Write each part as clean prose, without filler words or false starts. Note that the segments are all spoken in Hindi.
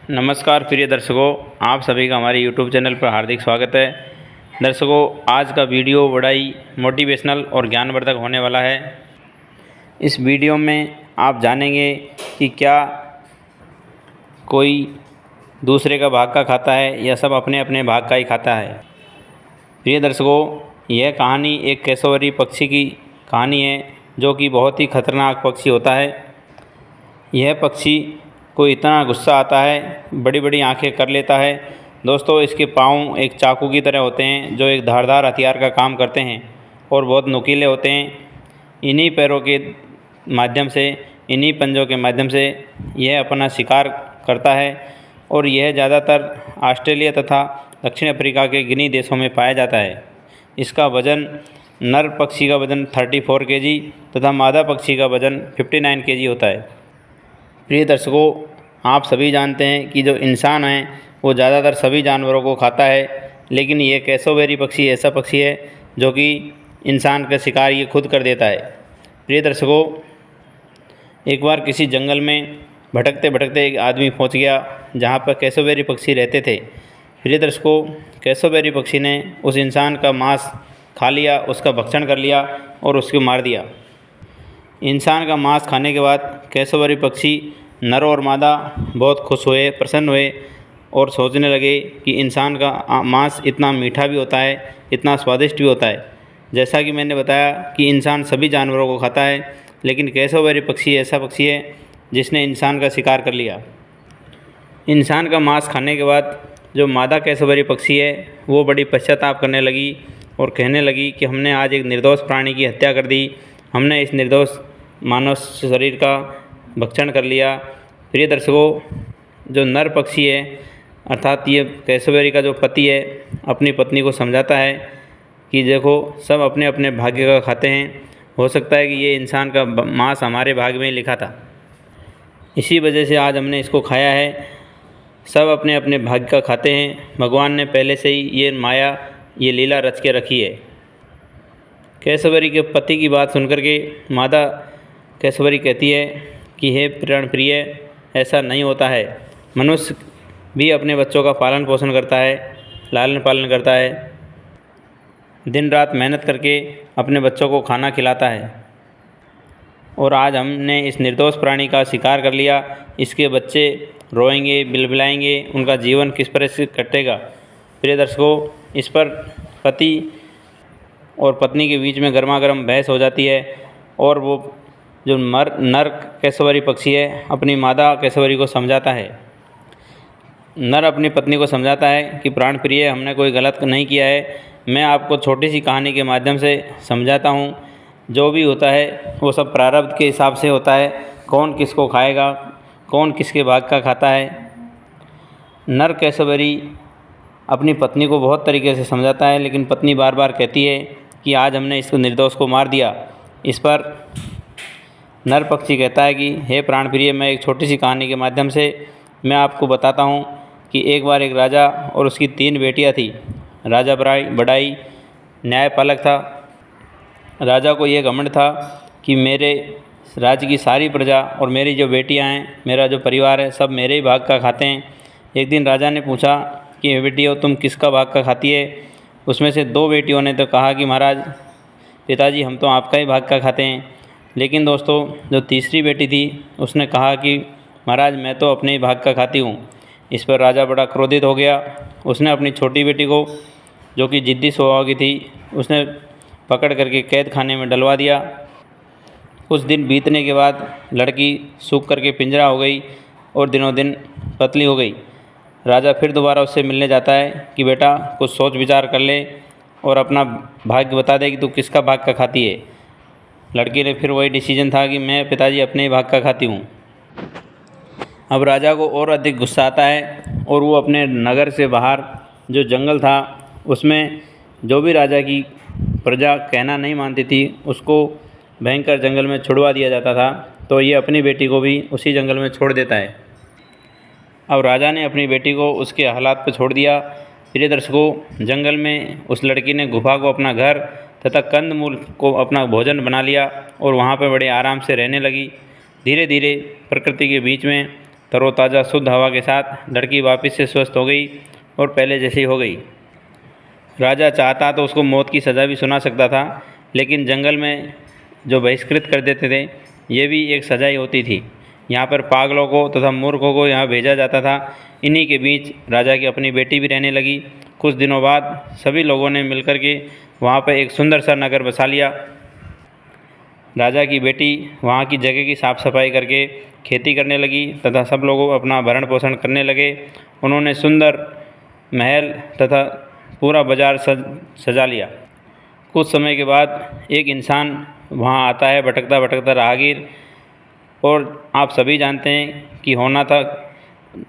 नमस्कार प्रिय दर्शकों, आप सभी का हमारे YouTube चैनल पर हार्दिक स्वागत है। दर्शकों, आज का वीडियो बड़ा ही मोटिवेशनल और ज्ञानवर्धक होने वाला है। इस वीडियो में आप जानेंगे कि क्या कोई दूसरे का भाग का खाता है या सब अपने अपने भाग का ही खाता है। प्रिय दर्शकों, यह कहानी एक कैसोवरी पक्षी की कहानी है जो कि बहुत ही खतरनाक पक्षी होता है। यह पक्षी को इतना गुस्सा आता है, बड़ी बड़ी आंखें कर लेता है। दोस्तों, इसके पाँव एक चाकू की तरह होते हैं जो एक धारदार हथियार का काम करते हैं और बहुत नुकीले होते हैं। इन्हीं पैरों के माध्यम से, इन्हीं पंजों के माध्यम से यह अपना शिकार करता है और यह ज़्यादातर ऑस्ट्रेलिया तथा दक्षिण अफ्रीका के गिनी देशों में पाया जाता है। इसका वज़न, नर पक्षी का वज़न 34 केजी तथा मादा पक्षी का वज़न 59 केजी होता है। प्रिय दर्शकों, आप सभी जानते हैं कि जो इंसान है वो ज़्यादातर सभी जानवरों को खाता है, लेकिन ये कैसोवेरी पक्षी ऐसा पक्षी है जो कि इंसान का शिकार ये खुद कर देता है। प्रिय दर्शकों, एक बार किसी जंगल में भटकते भटकते एक आदमी पहुंच गया जहां पर कैसोवेरी पक्षी रहते थे। प्रिय दर्शकों, कैसोवेरी पक्षी ने उस इंसान का मांस खा लिया, उसका भक्षण कर लिया और उसको मार दिया। इंसान का मांस खाने के बाद कैसोवरी पक्षी नर और मादा बहुत खुश हुए, प्रसन्न हुए और सोचने लगे कि इंसान का मांस इतना मीठा भी होता है, इतना स्वादिष्ट भी होता है। जैसा कि मैंने बताया कि इंसान सभी जानवरों को खाता है, लेकिन कैसोवरी पक्षी ऐसा पक्षी है जिसने इंसान का शिकार कर लिया। इंसान का मांस खाने के बाद जो मादा कैसोवरी पक्षी है वो बड़ी पश्चाताप करने लगी और कहने लगी कि हमने आज एक निर्दोष प्राणी की हत्या कर दी, हमने इस निर्दोष मानव शरीर का भक्षण कर लिया। प्रिय दर्शकों, जो नर पक्षी है अर्थात ये कैसोवेरी का जो पति है अपनी पत्नी को समझाता है कि देखो, सब अपने अपने भाग्य का खाते हैं, हो सकता है कि ये इंसान का मांस हमारे भाग्य में ही लिखा था, इसी वजह से आज हमने इसको खाया है। सब अपने अपने भाग्य का खाते हैं, भगवान ने पहले से ही ये माया, ये लीला रच के रखी है। कैसोवरी के पति की बात सुनकर के मादा कैसोवरी कहती है कि हे प्राण प्रिय, ऐसा नहीं होता है। मनुष्य भी अपने बच्चों का पालन पोषण करता है, लालन पालन करता है, दिन रात मेहनत करके अपने बच्चों को खाना खिलाता है, और आज हमने इस निर्दोष प्राणी का शिकार कर लिया। इसके बच्चे रोएंगे, बिलबिलाएंगे, उनका जीवन किस तरह से कटेगा। प्रिय दर्शकों, इस पर पति और पत्नी के बीच में गर्मा गर्म बहस हो जाती है और वो जो नर कैसोवरी पक्षी है अपनी मादा कैसोवरी को समझाता है। नर अपनी पत्नी को समझाता है कि प्राण प्रिय, हमने कोई गलत नहीं किया है, मैं आपको छोटी सी कहानी के माध्यम से समझाता हूँ। जो भी होता है वो सब प्रारब्ध के हिसाब से होता है, कौन किसको खाएगा, कौन किसके भाग का खाता है। नर कैसोवरी अपनी पत्नी को बहुत तरीके से समझाता है, लेकिन पत्नी बार बार कहती है कि आज हमने इसको निर्दोष को मार दिया। इस पर नर पक्षी कहता है कि हे प्राण प्रिय, मैं एक छोटी सी कहानी के माध्यम से मैं आपको बताता हूँ कि एक बार एक राजा और उसकी 3 बेटियाँ थी। राजा बड़ाई न्यायपालक था। राजा को ये घमंड था कि मेरे राज्य की सारी प्रजा और मेरी जो बेटियाँ हैं, मेरा जो परिवार है, सब मेरे ही भाग का खाते हैं। एक दिन राजा ने पूछा कि बेटियों, तुम किसका भाग का खाती है। उसमें से 2 बेटियों ने तो कहा कि महाराज पिताजी, हम तो आपका ही भाग का खाते हैं। लेकिन दोस्तों, जो तीसरी बेटी थी उसने कहा कि महाराज, मैं तो अपने ही भाग का खाती हूँ। इस पर राजा बड़ा क्रोधित हो गया। उसने अपनी छोटी बेटी को, जो कि जिद्दी स्वभाव की थी, उसने पकड़ करके कैद खाने में डलवा दिया। कुछ दिन बीतने के बाद लड़की सूख करके पिंजरा हो गई और दिनों दिन पतली हो गई। राजा फिर दोबारा उससे मिलने जाता है कि बेटा, कुछ सोच विचार कर ले और अपना भाग्य बता दे कि तू किसका भाग का खाती है। लड़की ने फिर वही डिसीजन था कि मैं पिताजी अपने ही भाग का खाती हूँ। अब राजा को और अधिक गुस्सा आता है और वो अपने नगर से बाहर जो जंगल था उसमें जो भी राजा की प्रजा कहना नहीं मानती थी उसको भयंकर जंगल में छुड़वा दिया जाता था। तो ये अपनी बेटी को भी उसी जंगल में छोड़ देता है। अब राजा ने अपनी बेटी को उसके हालात पर छोड़ दिया। प्रिय दर्शकों, जंगल में उस लड़की ने गुफा को अपना घर तथा कंदमूल को अपना भोजन बना लिया और वहाँ पर बड़े आराम से रहने लगी। धीरे धीरे प्रकृति के बीच में तरोताज़ा शुद्ध हवा के साथ लड़की वापस से स्वस्थ हो गई और पहले जैसी हो गई। राजा चाहता तो उसको मौत की सज़ा भी सुना सकता था, लेकिन जंगल में जो बहिष्कृत कर देते थे ये भी एक सज़ा ही होती थी। यहाँ पर पागलों को तथा मूर्खों को यहाँ भेजा जाता था। इन्हीं के बीच राजा की अपनी बेटी भी रहने लगी। कुछ दिनों बाद सभी लोगों ने मिलकर के वहाँ पर एक सुंदर सा नगर बसा लिया। राजा की बेटी वहाँ की जगह की साफ़ सफाई करके खेती करने लगी तथा सब लोगों अपना भरण पोषण करने लगे। उन्होंने सुंदर महल तथा पूरा बाज़ार सजा लिया। कुछ समय के बाद एक इंसान वहाँ आता है, भटकता भटकता राहगीर, और आप सभी जानते हैं कि होना था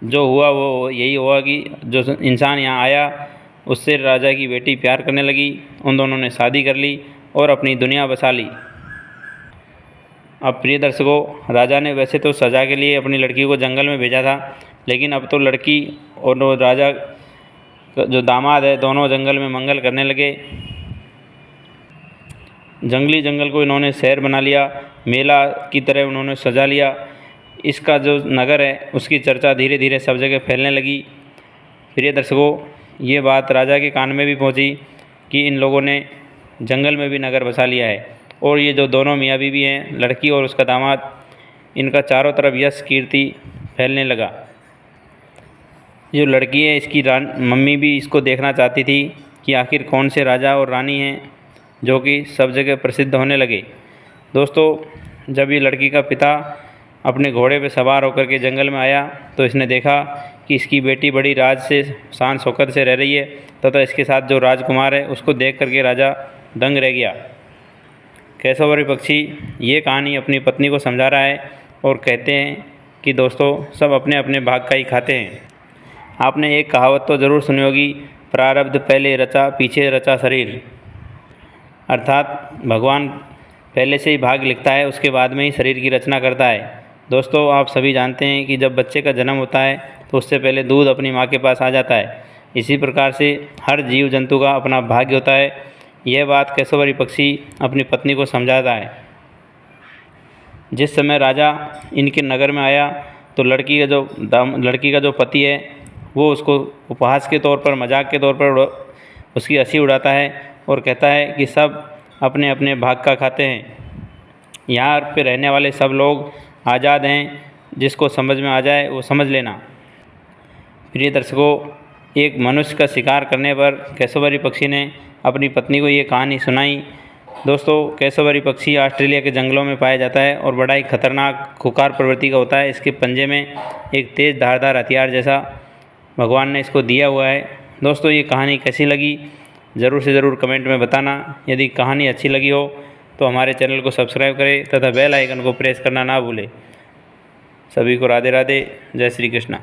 जो हुआ वो यही हुआ कि जो इंसान यहाँ आया उससे राजा की बेटी प्यार करने लगी। उन दोनों ने शादी कर ली और अपनी दुनिया बसा ली। अब प्रिय दर्शकों, राजा ने वैसे तो सज़ा के लिए अपनी लड़की को जंगल में भेजा था, लेकिन अब तो लड़की और राजा जो दामाद है दोनों जंगल में मंगल करने लगे। जंगली जंगल को इन्होंने शहर बना लिया, मेला की तरह उन्होंने सजा लिया। इसका जो नगर है उसकी चर्चा धीरे धीरे सब जगह फैलने लगी। प्रिय दर्शकों, ये बात राजा के कान में भी पहुंची कि इन लोगों ने जंगल में भी नगर बसा लिया है, और ये जो दोनों मियाँ बीवी हैं, लड़की और उसका दामाद, इनका चारों तरफ यश कीर्ति फैलने लगा। जो लड़की है इसकी मम्मी भी इसको देखना चाहती थी कि आखिर कौन से राजा और रानी हैं जो कि सब जगह प्रसिद्ध होने लगे। दोस्तों, जब ये लड़की का पिता अपने घोड़े पर सवार होकर के जंगल में आया तो इसने देखा कि इसकी बेटी बड़ी राज से शान शौकत से रह रही है तथा इसके साथ जो राजकुमार है उसको देख करके राजा दंग रह गया। केशवरी पक्षी ये कहानी अपनी पत्नी को समझा रहा है और कहते हैं कि दोस्तों, सब अपने अपने भाग का ही खाते हैं। आपने एक कहावत तो ज़रूर सुनी होगी, प्रारब्ध पहले रचा पीछे रचा शरीर। अर्थात भगवान पहले से ही भाग लिखता है, उसके बाद में ही शरीर की रचना करता है। दोस्तों, आप सभी जानते हैं कि जब बच्चे का जन्म होता है तो उससे पहले दूध अपनी माँ के पास आ जाता है। इसी प्रकार से हर जीव जंतु का अपना भाग्य होता है। यह बात केशवरी पक्षी अपनी पत्नी को समझाता है। जिस समय राजा इनके नगर में आया तो लड़की का जो पति है वो उसको उपहास के तौर पर, मजाक के तौर पर उसकी हंसी उड़ाता है और कहता है कि सब अपने अपने भाग का खाते हैं। यहाँ पे रहने वाले सब लोग आज़ाद हैं, जिसको समझ में आ जाए वो समझ लेना। प्रिय दर्शकों, एक मनुष्य का शिकार करने पर केशवरी पक्षी ने अपनी पत्नी को ये कहानी सुनाई। दोस्तों, केशवरी पक्षी ऑस्ट्रेलिया के जंगलों में पाया जाता है और बड़ा ही खतरनाक खुंखार प्रवृत्ति का होता है। इसके पंजे में एक तेज़ धारदार हथियार जैसा भगवान ने इसको दिया हुआ है। दोस्तों, ये कहानी कैसी लगी ज़रूर से ज़रूर कमेंट में बताना। यदि कहानी अच्छी लगी हो तो हमारे चैनल को सब्सक्राइब करें तथा बेल आइकन को प्रेस करना ना भूलें। सभी को राधे राधे, जय श्री कृष्णा।